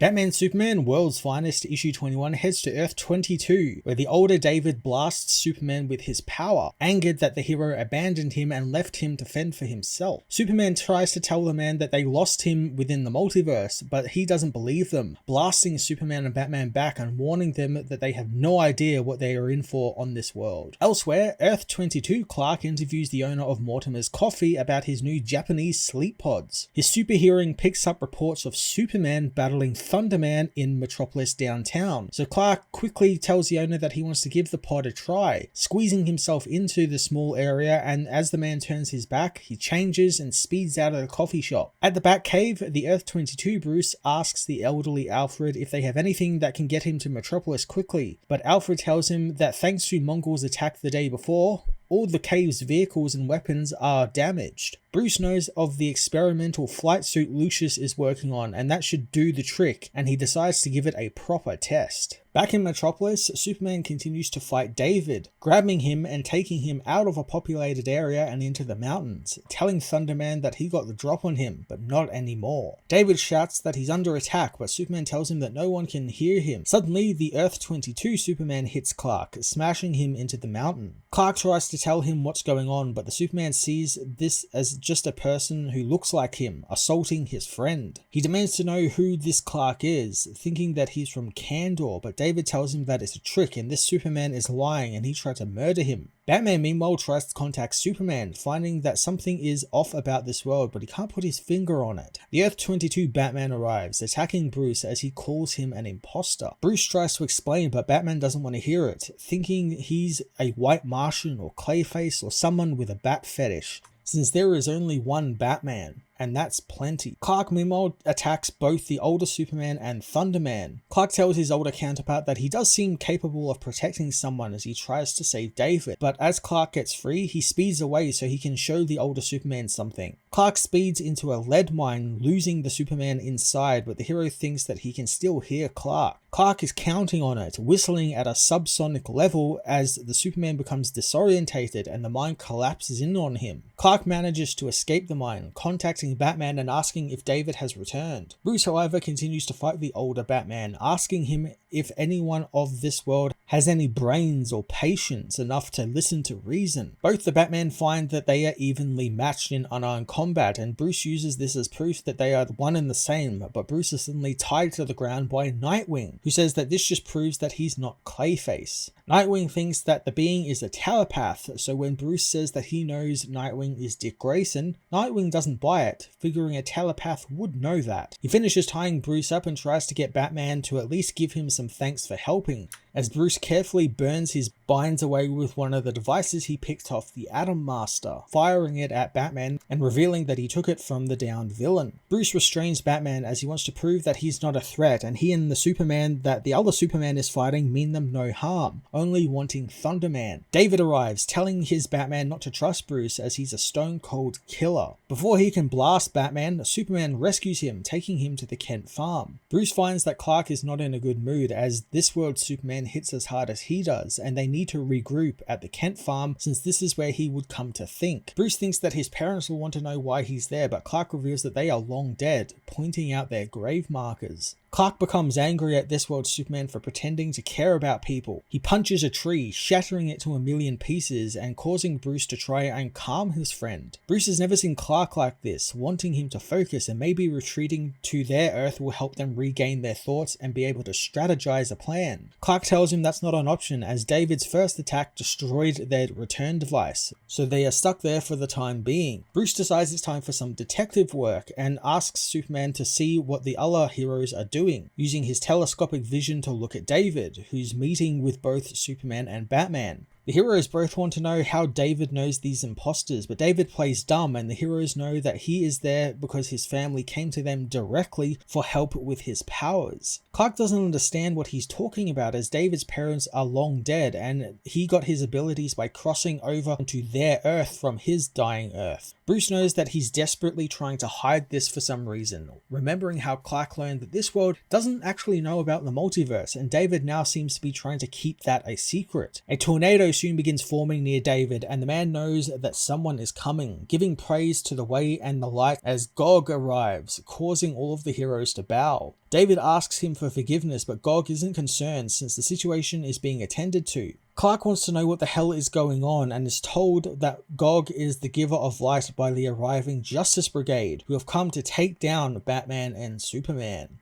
Batman Superman World's Finest issue 21 heads to Earth 22, where the older David blasts Superman with his power, angered that the hero abandoned him and left him to fend for himself. Superman tries to tell the man that they lost him within the multiverse, but he doesn't believe them, blasting Superman and Batman back and warning them that they have no idea what they are in for on this world. Elsewhere, Earth 22, Clark interviews the owner of Mortimer's Coffee about his new Japanese sleep pods. His super hearing picks up reports of Superman battling Thunderman in Metropolis downtown, so Clark quickly tells the owner that he wants to give the pod a try, squeezing himself into the small area, and as the man turns his back, he changes and speeds out of the coffee shop. At the Batcave, the Earth 22 Bruce asks the elderly Alfred if they have anything that can get him to Metropolis quickly, but Alfred tells him that thanks to Mongols' attack the day before, all the cave's vehicles and weapons are damaged. Bruce knows of the experimental flight suit Lucius is working on, and that should do the trick, and he decides to give it a proper test. Back in Metropolis, Superman continues to fight David, grabbing him and taking him out of a populated area and into the mountains, telling Thunderman that he got the drop on him, but not anymore. David shouts that he's under attack, but Superman tells him that no one can hear him. Suddenly, the Earth 22 Superman hits Clark, smashing him into the mountain. Clark tries to tell him what's going on, but the Superman sees this as just a person who looks like him, assaulting his friend. He demands to know who this Clark is, thinking that he's from Kandor, but David tells him that it's a trick and this Superman is lying and he tried to murder him. Batman meanwhile tries to contact Superman, finding that something is off about this world, but he can't put his finger on it. The Earth 22 Batman arrives, attacking Bruce as he calls him an imposter. Bruce tries to explain, but Batman doesn't want to hear it, thinking he's a white Martian or Clayface or someone with a bat fetish, since there is only one Batman. And that's plenty. Clark meanwhile attacks both the older Superman and Thunderman. Clark tells his older counterpart that he does seem capable of protecting someone as he tries to save David, but as Clark gets free, he speeds away so he can show the older Superman something. Clark speeds into a lead mine, losing the Superman inside, but the hero thinks that he can still hear Clark. Clark is counting on it, whistling at a subsonic level as the Superman becomes disorientated and the mine collapses in on him. Clark manages to escape the mine, contacting Batman and asking if David has returned. Bruce, however, continues to fight the older Batman, asking him if anyone of this world has any brains or patience enough to listen to reason. Both the Batman find that they are evenly matched in unarmed combat, and Bruce uses this as proof that they are one and the same, but Bruce is suddenly tied to the ground by Nightwing, who says that this just proves that he's not Clayface. Nightwing thinks that the being is a telepath, so when Bruce says that he knows Nightwing is Dick Grayson, Nightwing doesn't buy it, figuring a telepath would know that. He finishes tying Bruce up and tries to get Batman to at least give him some thanks for helping, as Bruce carefully burns his binds away with one of the devices he picked off the Atom Master, firing it at Batman and revealing that he took it from the downed villain. Bruce restrains Batman as he wants to prove that he's not a threat, and he and the Superman that the other Superman is fighting mean them no harm, only wanting Thunderman. David arrives, telling his Batman not to trust Bruce as he's a stone-cold killer. Before he can blast Batman, Superman rescues him, taking him to the Kent farm. Bruce finds that Clark is not in a good mood as this world's Superman hits as hard as he does, and they need to regroup at the Kent farm since this is where he would come to think. Bruce thinks that his parents will want to know why he's there, but Clark reveals that they are long dead, pointing out their grave markers. Clark becomes angry at this world's Superman for pretending to care about people. He punches a tree, shattering it to a million pieces and causing Bruce to try and calm his friend. Bruce has never seen Clark like this, wanting him to focus, and maybe retreating to their Earth will help them regain their thoughts and be able to strategize a plan. Clark tells him that's not an option as David's first attack destroyed their return device, so they are stuck there for the time being. Bruce decides it's time for some detective work and asks Superman to see what the other heroes are doing, using his telescopic vision to look at David, who's meeting with both Superman and Batman. The heroes both want to know how David knows these imposters, but David plays dumb and the heroes know that he is there because his family came to them directly for help with his powers. Clark doesn't understand what he's talking about as David's parents are long dead and he got his abilities by crossing over onto their Earth from his dying Earth. Bruce knows that he's desperately trying to hide this for some reason, remembering how Clark learned that this world doesn't actually know about the multiverse, and David now seems to be trying to keep that a secret. A tornado soon begins forming near David, and the man knows that someone is coming, giving praise to the way and the light as Gog arrives, causing all of the heroes to bow. David asks him for forgiveness, but Gog isn't concerned since the situation is being attended to. Clark wants to know what the hell is going on and is told that Gog is the giver of light by the arriving Justice Brigade, who have come to take down Batman and Superman.